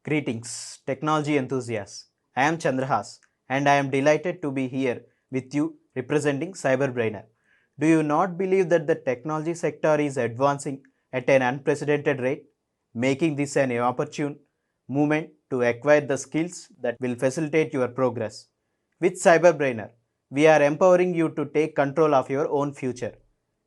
Greetings, technology enthusiasts. I am Chandrahas and I am delighted to be here with you representing CyberBrainer. Do you not believe that the technology sector is advancing at an unprecedented rate, making this an opportune moment to acquire the skills that will facilitate your progress? With CyberBrainer, we are empowering you to take control of your own future.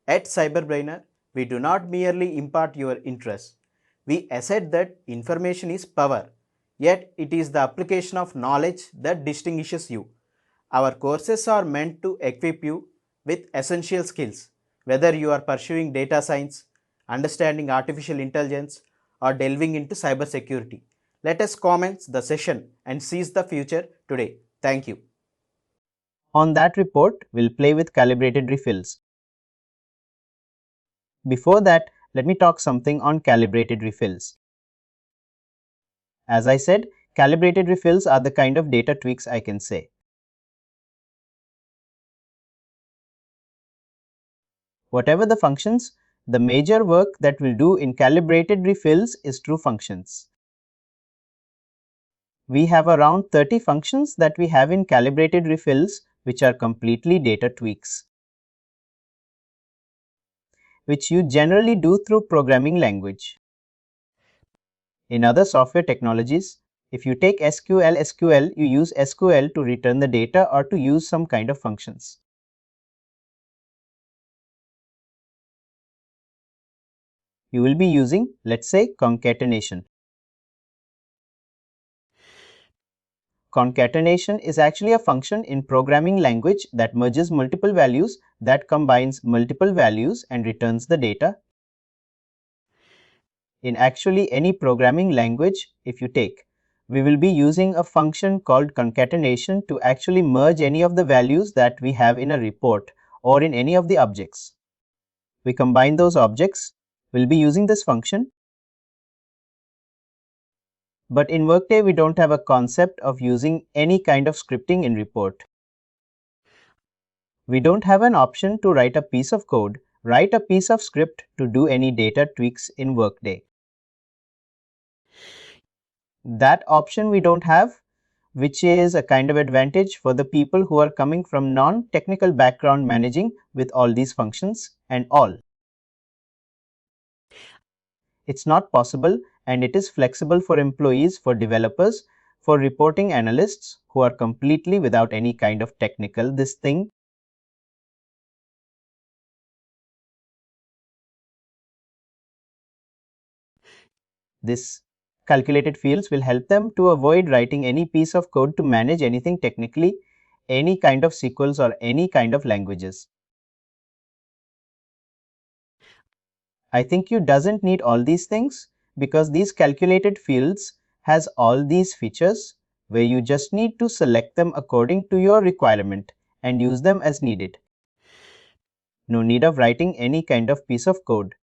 At CyberBrainer, we do not merely impart your interests. We assert that information is power, yet it is the application of knowledge that distinguishes you. Our courses are meant to equip you with essential skills, whether you are pursuing data science, understanding artificial intelligence, or delving into cybersecurity. Let us commence the session and seize the future today. Thank you. On that report, we'll play with calibrated refills. Before that, let me talk something on calibrated refills. As I said, calibrated refills are the kind of data tweaks I can say. Whatever the functions, the major work that we'll do in calibrated refills is through functions. We have around 30 functions that we have in calibrated refills, which are completely data tweaks, which you generally do through programming language. In other software technologies, if you take SQL, you use SQL to return the data or to use some kind of functions. You will be using, let's say, concatenation. Concatenation is actually a function in programming language that merges multiple values, that combines multiple values and returns the data. In actually any programming language, if you take, we will be using a function called concatenation to actually merge any of the values that we have in a report or in any of the objects. We combine those objects, we'll be using this function. But in Workday, we don't have a concept of using any kind of scripting in report. We don't have an option to write a piece of code, write a piece of script to do any data tweaks in Workday. That option we don't have, which is a kind of advantage for the people who are coming from non-technical background managing with all these functions and all. It's not possible and it is flexible for employees, for developers, for reporting analysts who are completely without any kind of technical this thing. This calculated fields will help them to avoid writing any piece of code to manage anything technically, any kind of SQLs or any kind of languages. I think you doesn't need all these things because these calculated fields has all these features where you just need to select them according to your requirement and use them as needed. No need of writing any kind of piece of code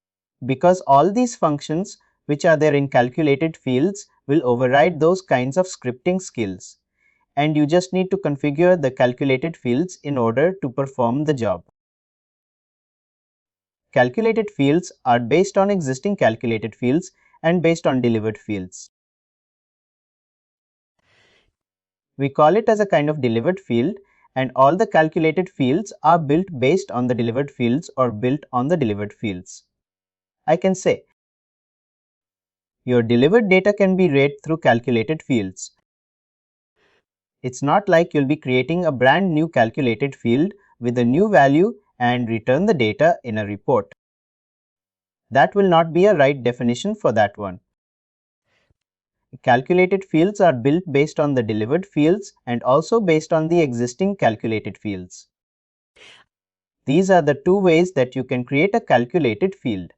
because all these functions which are there in calculated fields will override those kinds of scripting skills, and you just need to configure the calculated fields in order to perform the job. Calculated fields are based on existing calculated fields and based on delivered fields. We call it as a kind of delivered field, and all the calculated fields are built based on the delivered fields or built on the delivered fields. I can say your delivered data can be read through calculated fields. It's not like you'll be creating a brand new calculated field with a new value and return the data in a report. That will not be a right definition for that one. Calculated fields are built based on the delivered fields and also based on the existing calculated fields. These are the two ways that you can create a calculated field.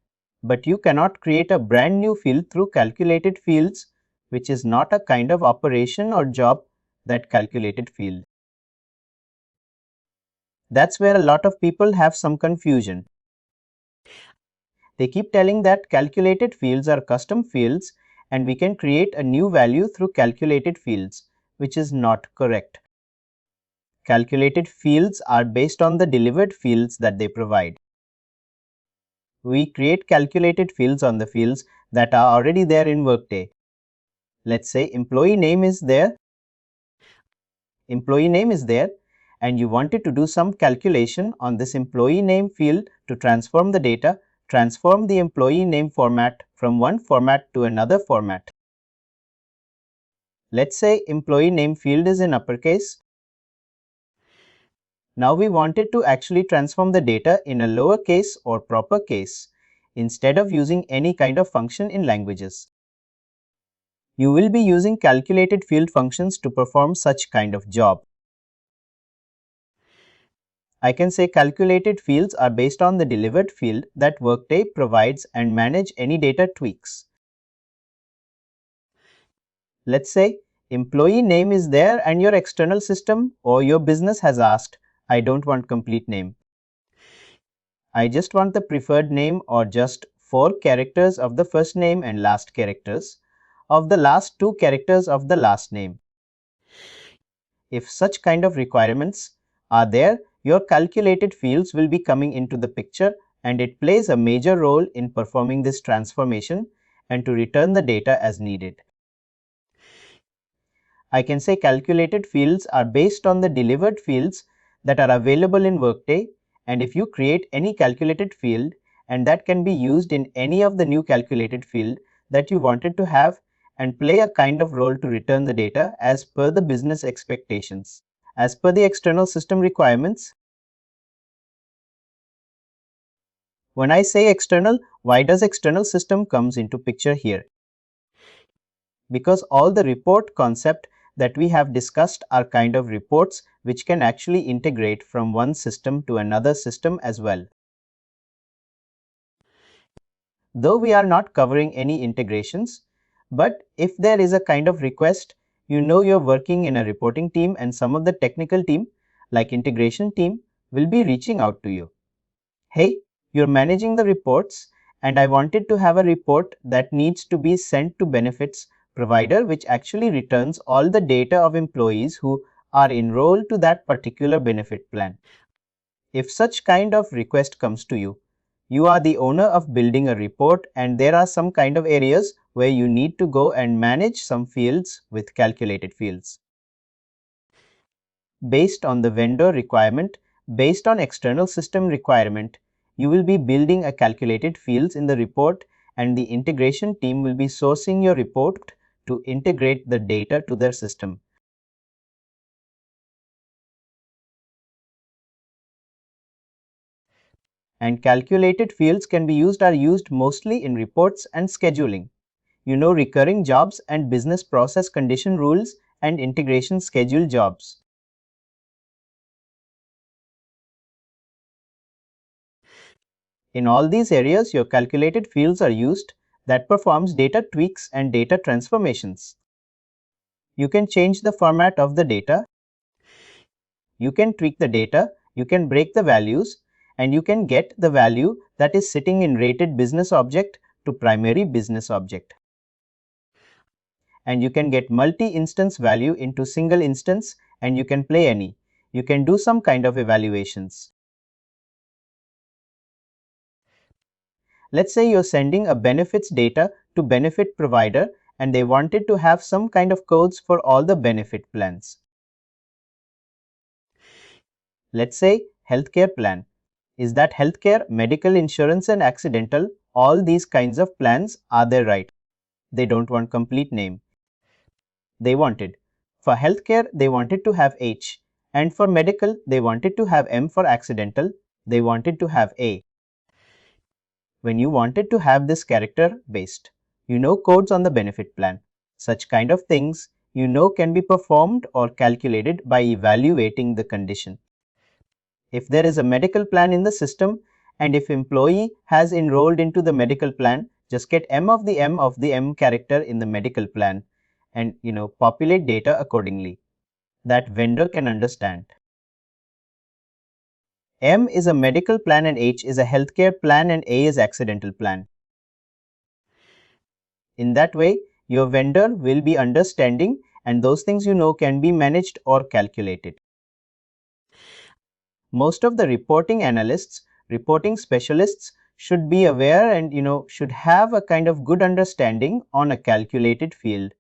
But you cannot create a brand new field through calculated fields, which is not a kind of operation or job that calculated field. That's where a lot of people have some confusion. They keep telling that calculated fields are custom fields and we can create a new value through calculated fields, which is not correct. Calculated fields are based on the delivered fields that they provide. We create calculated fields on the fields that are already there in Workday. Let's say employee name is there. Employee name is there, and you wanted to do some calculation on this employee name field to transform the data, transform the employee name format from one format to another format. Let's say employee name field is in uppercase. Now we wanted to actually transform the data in a lowercase or proper case instead of using any kind of function in languages. You will be using calculated field functions to perform such kind of job. I can say calculated fields are based on the delivered field that Workday provides and manage any data tweaks. Let's say employee name is there and your external system or your business has asked, I don't want complete name. I just want the preferred name or just 4 characters of the first name and last characters of the last 2 characters of the last name. If such kind of requirements are there, your calculated fields will be coming into the picture, and it plays a major role in performing this transformation and to return the data as needed. I can say calculated fields are based on the delivered fields that are available in Workday, and if you create any calculated field, and that can be used in any of the new calculated field that you wanted to have and play a kind of role to return the data as per the business expectations, as per the external system requirements. When I say external, why does external system comes into picture here? Because all the report concept that we have discussed are kind of reports which can actually integrate from one system to another system as well. Though we are not covering any integrations, but if there is a kind of request, you know you're working in a reporting team and some of the technical team, like integration team, will be reaching out to you. Hey, you're managing the reports and I wanted to have a report that needs to be sent to benefits provider which actually returns all the data of employees who are enrolled to that particular benefit plan. If such kind of request comes to you, you are the owner of building a report and there are some kind of areas where you need to go and manage some fields with calculated fields. Based on the vendor requirement, based on external system requirement, you will be building a calculated fields in the report and the integration team will be sourcing your report to integrate the data to their system. And calculated fields are used mostly in reports and scheduling. You know recurring jobs and business process condition rules and integration schedule jobs. In all these areas, your calculated fields are used that performs data tweaks and data transformations. You can change the format of the data, you can tweak the data, you can break the values, and you can get the value that is sitting in rated business object to primary business object. And you can get multi-instance value into single instance and you can play any. You can do some kind of evaluations. Let's say you're sending a benefits data to benefit provider and they wanted to have some kind of codes for all the benefit plans. Let's say healthcare plan. Is that healthcare, medical insurance and accidental? All these kinds of plans are there, right? They don't want complete name. They wanted. For healthcare, they wanted to have H. And for medical, they wanted to have M for accidental. They wanted to have A. When you wanted to have this character based, you know codes on the benefit plan. Such kind of things you know can be performed or calculated by evaluating the condition. If there is a medical plan in the system and if employee has enrolled into the medical plan, just get M of the M character in the medical plan and populate data accordingly. That vendor can understand. M is a medical plan and H is a healthcare plan and A is accidental plan. In that way, your vendor will be understanding and those things can be managed or calculated. Most of the reporting analysts, reporting specialists should be aware and should have a kind of good understanding on a calculated field.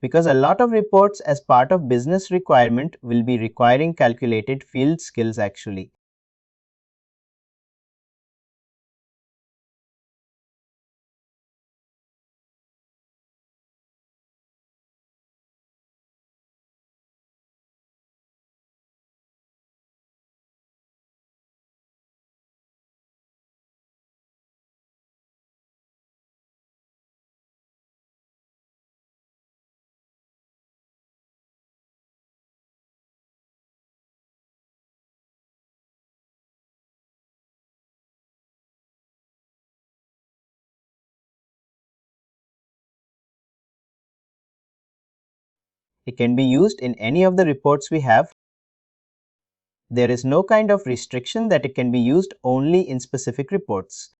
because a lot of reports as part of business requirement will be requiring calculated field skills actually. It can be used in any of the reports we have. There is no kind of restriction that it can be used only in specific reports.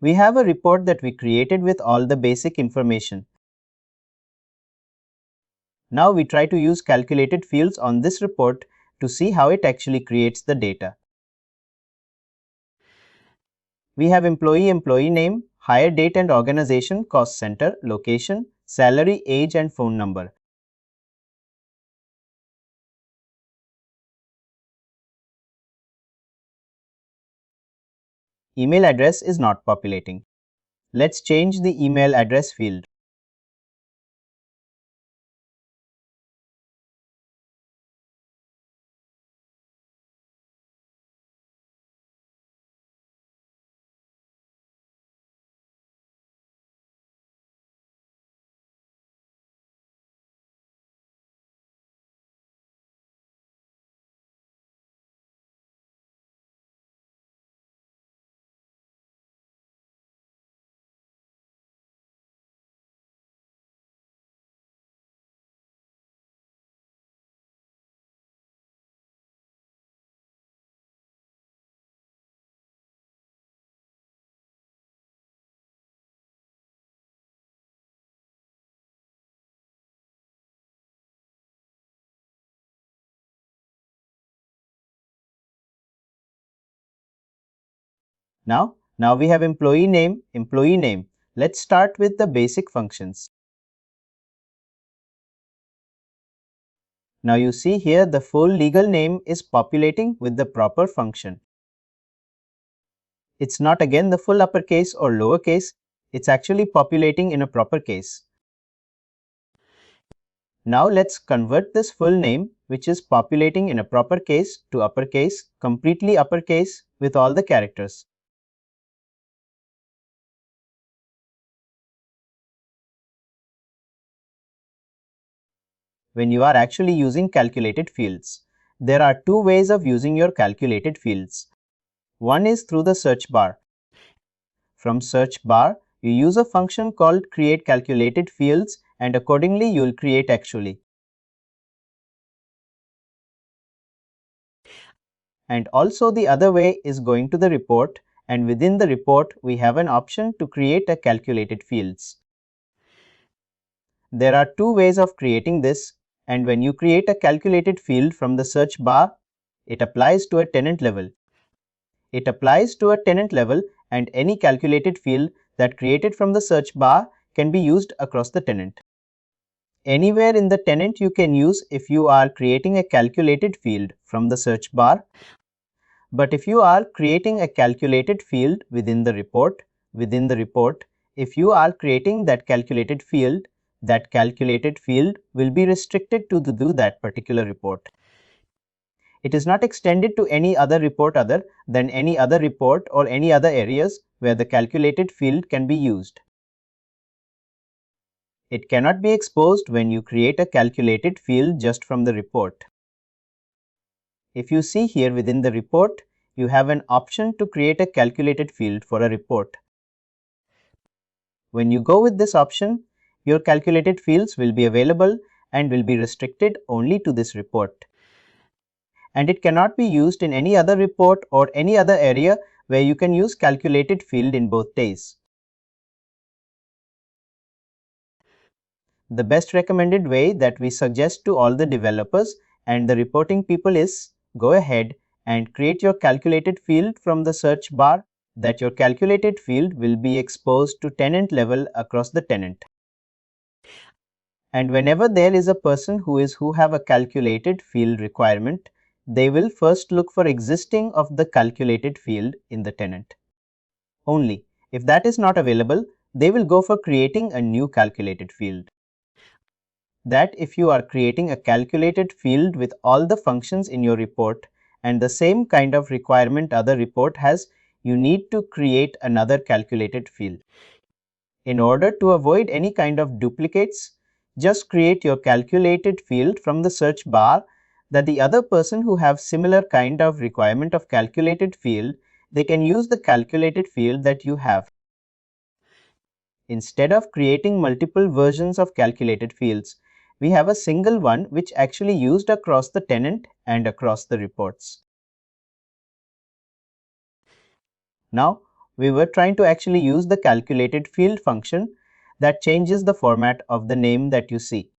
We have a report that we created with all the basic information. Now we try to use calculated fields on this report to see how it actually creates the data. We have employee name, hire date and organization, cost center, location, salary, age and phone number. email address is not populating. Let's change the email address field. Now we have employee name, employee name. Let's start with the basic functions. Now you see here the full legal name is populating with the proper function. It's not again the full uppercase or lowercase, it's actually populating in a proper case. Now let's convert this full name, which is populating in a proper case, to uppercase, completely uppercase with all the characters. When you are actually using calculated fields, there are two ways of using your calculated fields. One is through the search bar. From search bar, you use a function called create calculated fields, and accordingly you will create actually. And also the other way is going to the report, and within the report we have an option to create a calculated fields. There are two ways of creating this, and when you create a calculated field from the search bar, it applies to a tenant level. It applies to a tenant level, and any calculated field that created from the search bar can be used across the tenant. Anywhere in the tenant you can use if you are creating a calculated field from the search bar. But if you are creating a calculated field within the report, if you are creating that calculated field will be restricted to do that particular report. It is not extended to any other report other than any other report or any other areas where the calculated field can be used. It cannot be exposed when you create a calculated field just from the report. If you see here within the report, you have an option to create a calculated field for a report. When you go with this option, your calculated fields will be available and will be restricted only to this report. And it cannot be used in any other report or any other area where you can use calculated field in both days. The best recommended way that we suggest to all the developers and the reporting people is go ahead and create your calculated field from the search bar, that your calculated field will be exposed to tenant level across the tenant. And whenever there is a person who have a calculated field requirement, they will first look for existing of the calculated field in the tenant. Only if that is not available, they will go for creating a new calculated field. That if you are creating a calculated field with all the functions in your report and the same kind of requirement other report has, you need to create another calculated field. In order to avoid any kind of duplicates, just create your calculated field from the search bar, that the other person who have similar kind of requirement of calculated field, they can use the calculated field that you have. Instead of creating multiple versions of calculated fields, we have a single one which actually used across the tenant and across the reports. Now, we were trying to actually use the calculated field function that changes the format of the name that you see.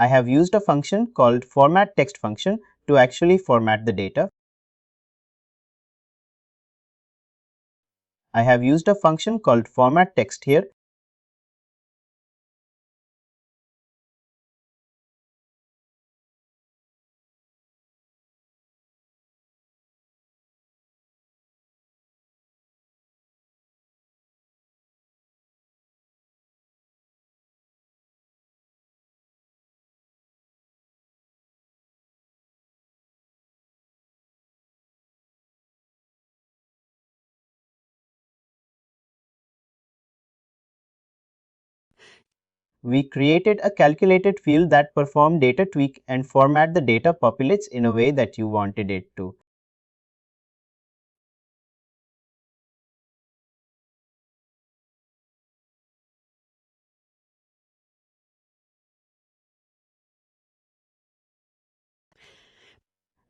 I have used a function called format text function to actually format the data. I have used a function called format text here. We created a calculated field that performed data tweak and format the data populates in a way that you wanted it to.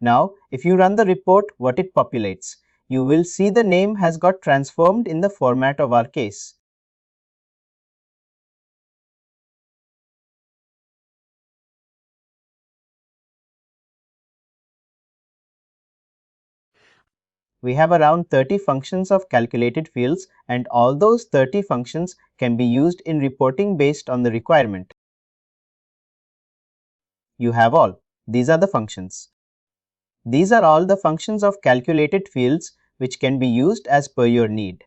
Now, if you run the report, what it populates, you will see the name has got transformed in the format of our case. We have around 30 functions of calculated fields, and all those 30 functions can be used in reporting based on the requirement. You have all. These are the functions. These are all the functions of calculated fields which can be used as per your need.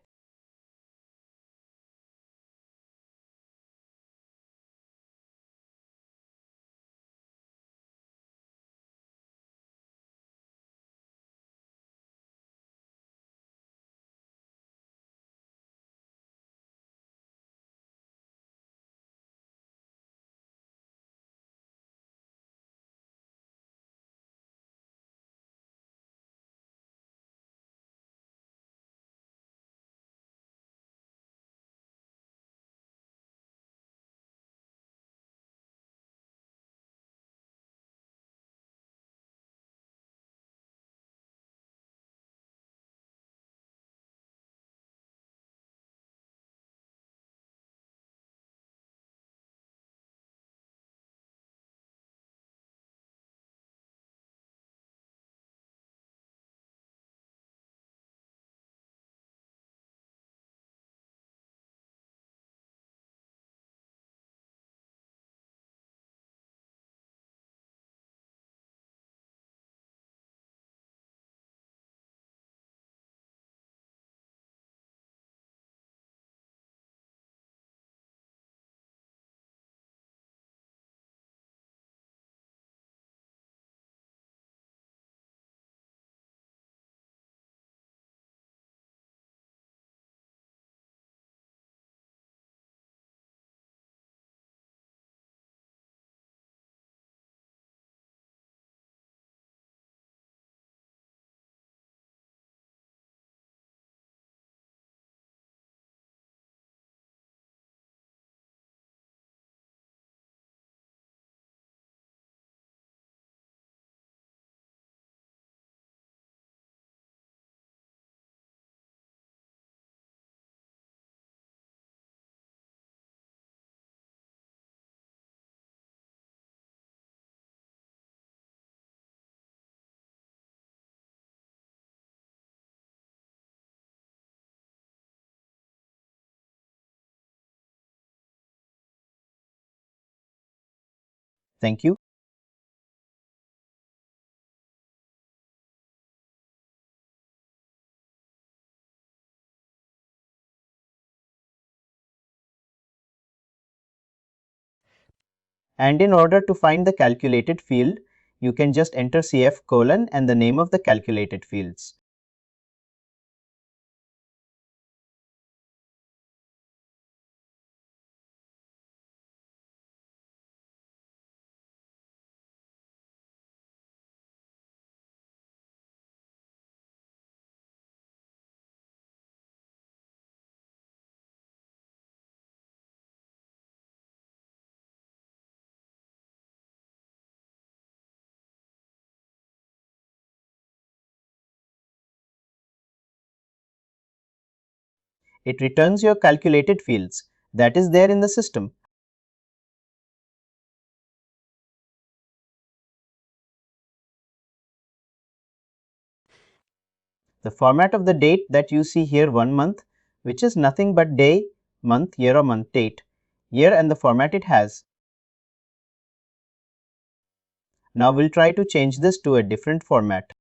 Thank you. And in order to find the calculated field, you can just enter CF colon and the name of the calculated fields. It returns your calculated fields that is there in the system. The format of the date that you see here 1 month, which is nothing but day, month, year or month date, year and the format it has. Now we'll try to change this to a different format.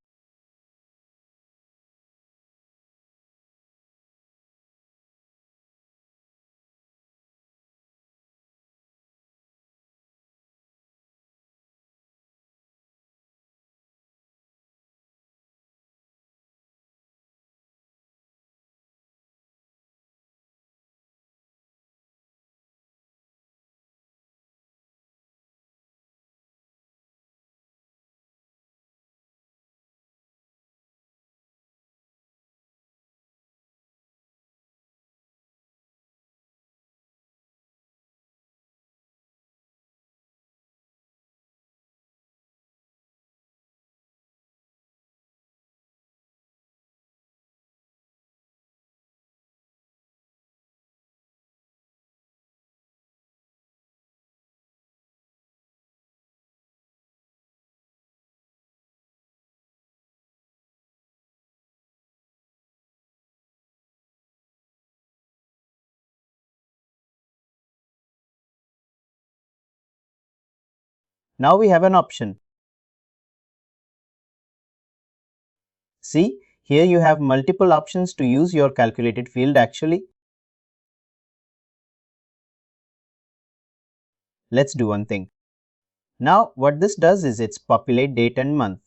Now we have an option. See, here you have multiple options to use your calculated field actually. Let's do one thing. Now what this does is it's populate date and month.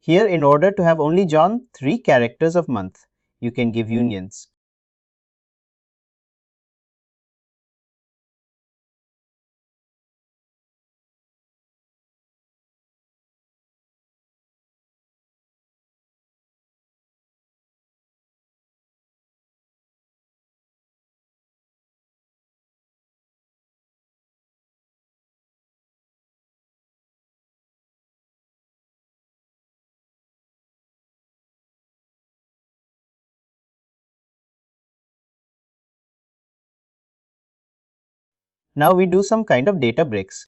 Here, in order to have only John 3 characters of month, you can give unions. Now we do some kind of data breaks.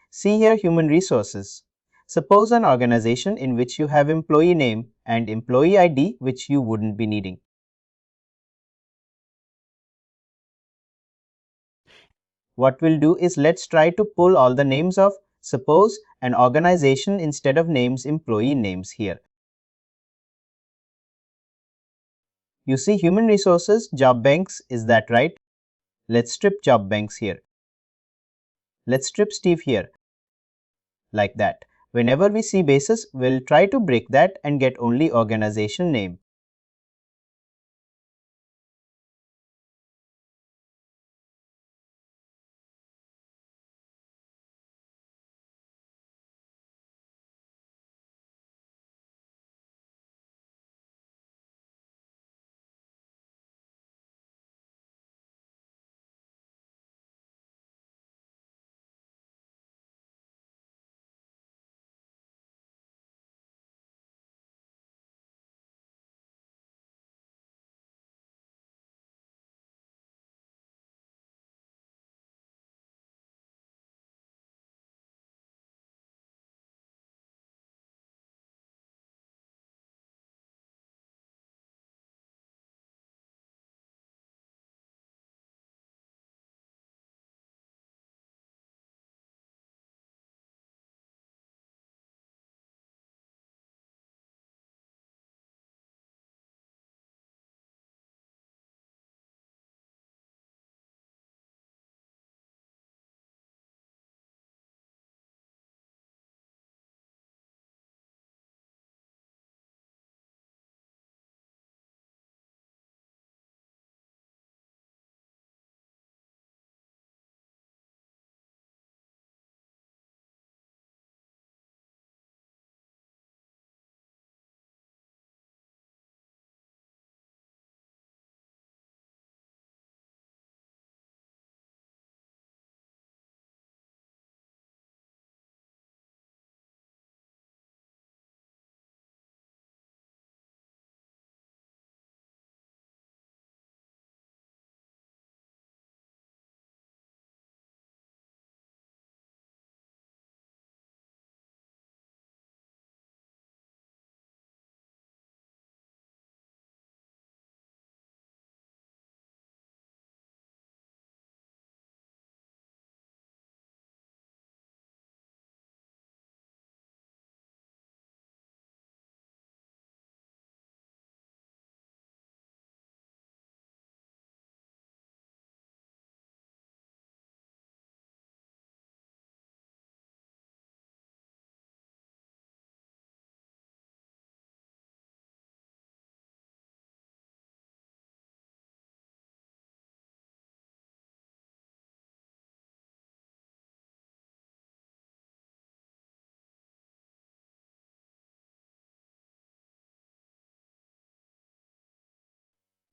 See here human resources. Suppose an organization in which you have employee name and employee ID which you wouldn't be needing. What we'll do is let's try to pull all the names of, suppose, an organization instead of names employee names here. You see human resources, job banks, is that right? Let's strip job banks here. Let's strip Steve here. Like that. Whenever we see basis, we'll try to break that and get only organization name.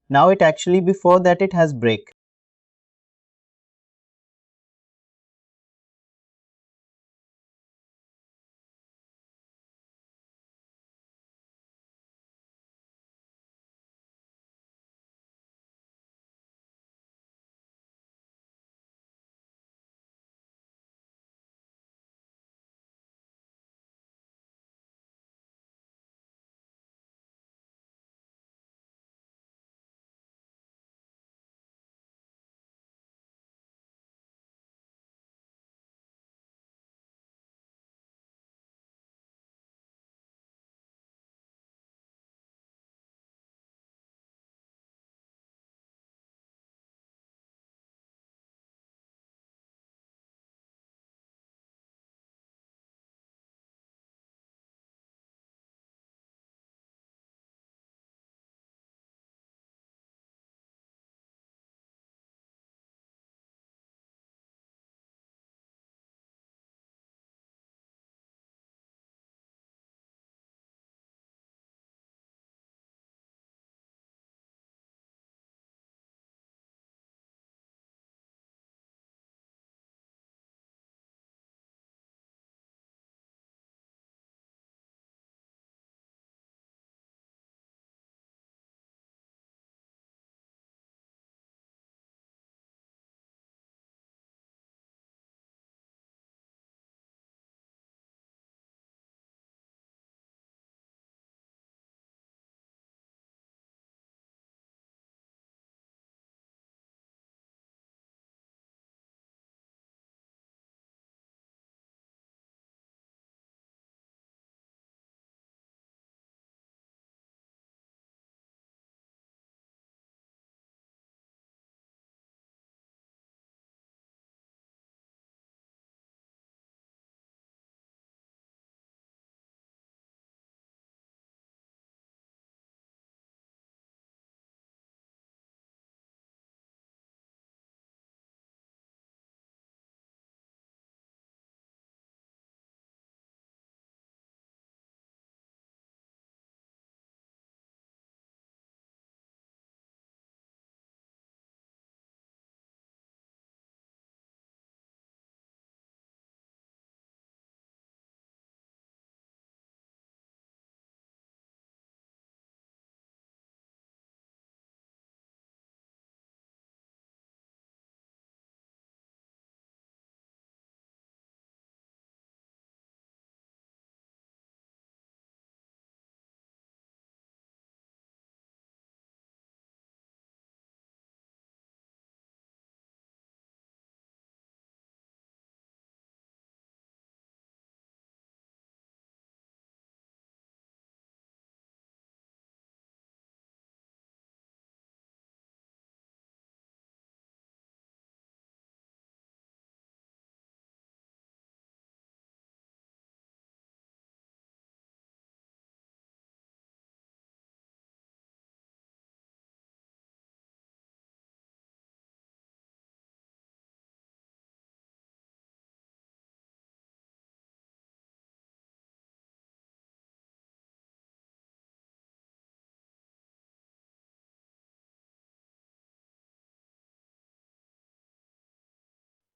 Now it actually before that it has break.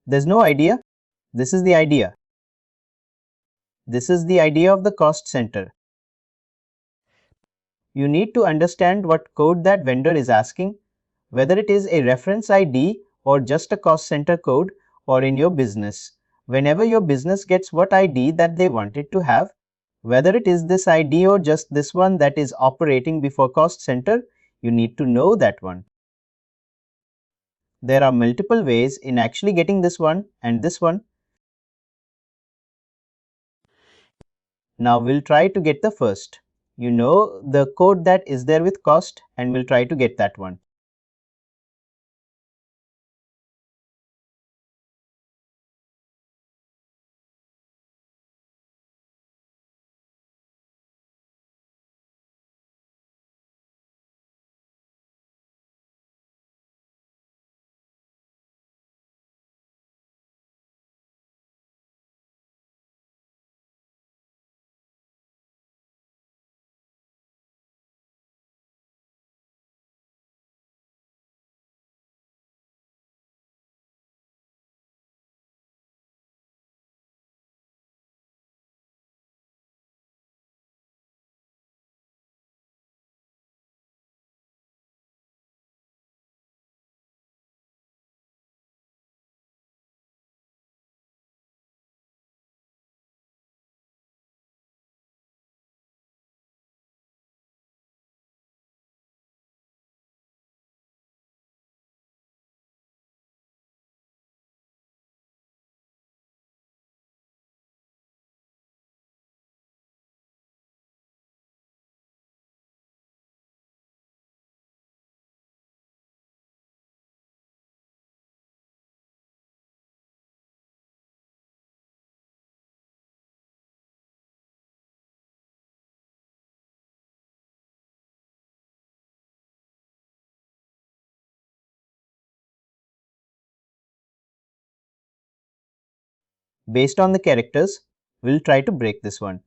There's no idea. This is the idea. This is the idea of the cost center. You need to understand what code that vendor is asking, whether it is a reference ID or just a cost center code or in your business. Whenever your business gets what ID that they want it to have, whether it is this ID or just this one that is operating before cost center, you need to know that one. There are multiple ways in actually getting this one and this one. Now we'll try to get the first. You know the code that is there with cost and we'll try to get that one. Based on the characters, we'll try to break this one.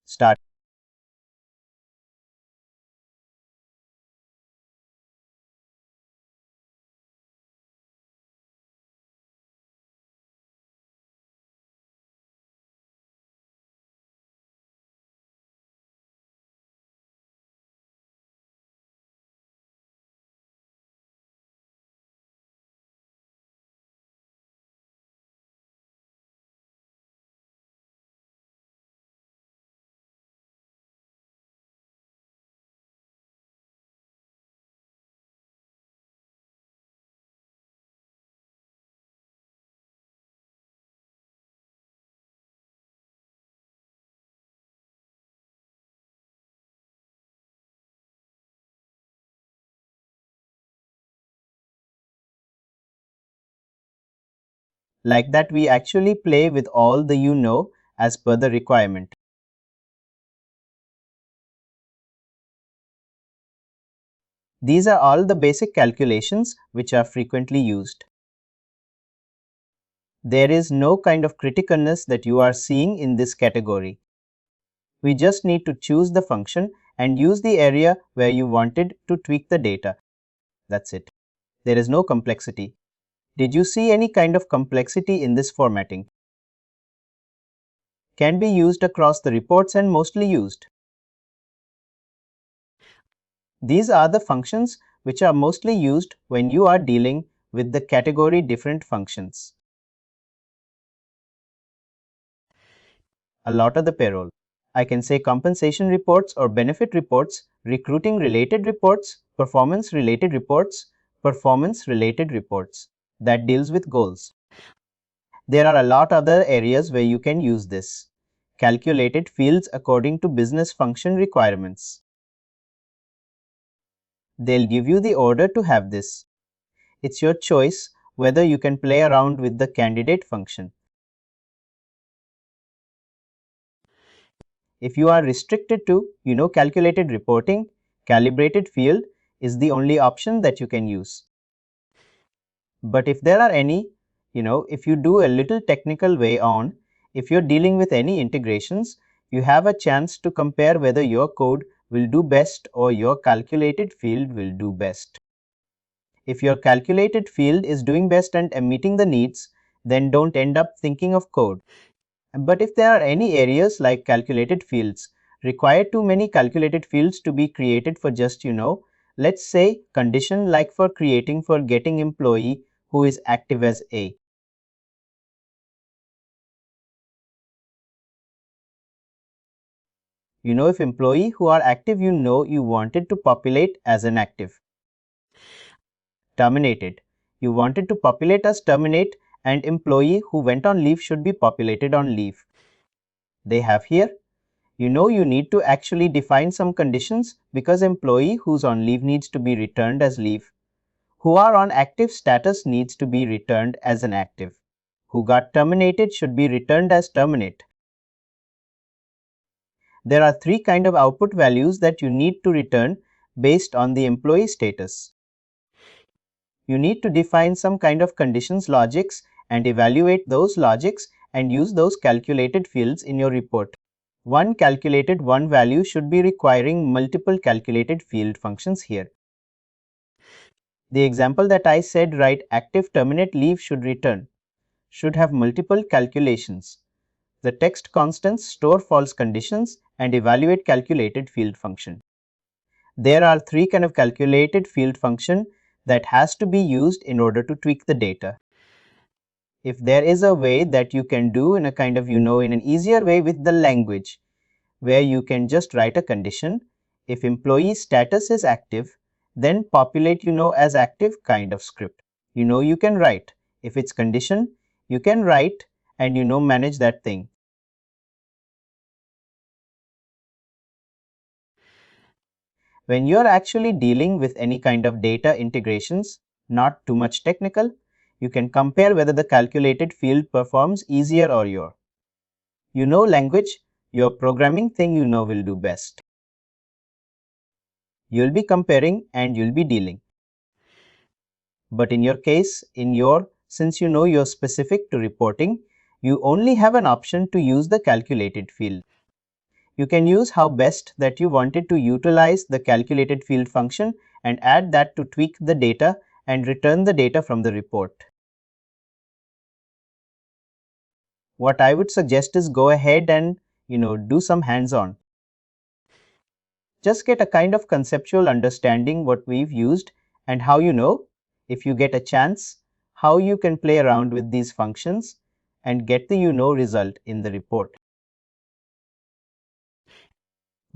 Start. Like that, we actually play with all the you know as per the requirement. These are all the basic calculations which are frequently used. There is no kind of criticalness that you are seeing in this category. We just need to choose the function and use the area where you wanted to tweak the data. That's it. There is no complexity. Did you see any kind of complexity in this formatting? Can be used across the reports and mostly used. These are the functions which are mostly used when you are dealing with the category different functions. A lot of the payroll. I can say compensation reports or benefit reports, recruiting related reports, performance related reports, performance related reports. That deals with goals. There are a lot other areas where you can use this. Calculated fields according to business function requirements. They'll give you the order to have this. It's your choice whether you can play around with the candidate function. If you are restricted to, calculated reporting, calibrated field is the only option that you can use. But if there are any, if you do a little technical way on, if you're dealing with any integrations, you have a chance to compare whether your code will do best or your calculated field will do best. If your calculated field is doing best and meeting the needs, then don't end up thinking of code. But if there are any areas like calculated fields, require too many calculated fields to be created for just, let's say condition like for creating for getting employee who is active as A. If employee who are active, you wanted to populate as an active. Terminated. You wanted to populate as terminate and employee who went on leave should be populated on leave. They have here. You need to actually define some conditions because employee who's on leave needs to be returned as leave. Who are on active status needs to be returned as an active. Who got terminated should be returned as terminate. There are three kind of output values that you need to return based on the employee status. You need to define some kind of conditions logics and evaluate those logics and use those calculated fields in your report. One calculated one value should be requiring multiple calculated field functions here. The example that I said, right, active terminate leave should return, should have multiple calculations. The text constants store false conditions and evaluate calculated field function. There are three kind of calculated field function that has to be used in order to tweak the data. If there is a way that you can do in a kind of, in an easier way with the language, where you can just write a condition, if employee status is active, then populate, as active kind of script. You can write. If it's condition, you can write and, manage that thing. When you're actually dealing with any kind of data integrations, not too much technical, you can compare whether the calculated field performs easier or your language, your programming thing will do best. You'll be comparing and you'll be dealing. But in your case, since you're specific to reporting, you only have an option to use the calculated field. You can use how best that you wanted to utilize the calculated field function and add that to tweak the data and return the data from the report. What I would suggest is go ahead and do some hands-on. Just get a kind of conceptual understanding what we've used and how if you get a chance, how you can play around with these functions and get the result in the report.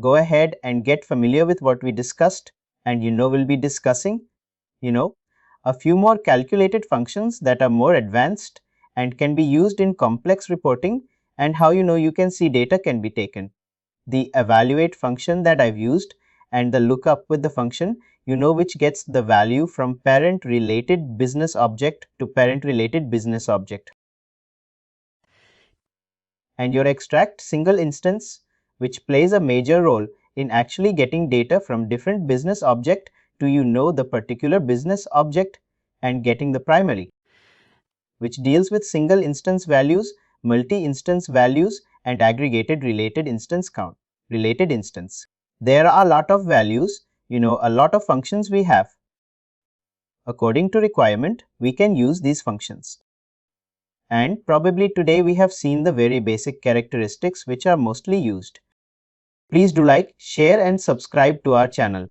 Go ahead and get familiar with what we discussed, and we'll be discussing a few more calculated functions that are more advanced and can be used in complex reporting, and how you can see data can be taken. The evaluate function that I've used and the lookup with the function, which gets the value from parent related business object to parent related business object. And your extract single instance, which plays a major role in actually getting data from different business object to the particular business object, and getting the primary, which deals with single instance values, multi-instance values, and aggregated related instance count. Related instance. There are a lot of values, a lot of functions we have. According to requirement, we can use these functions. And probably today we have seen the very basic characteristics which are mostly used. Please do like, share and subscribe to our channel.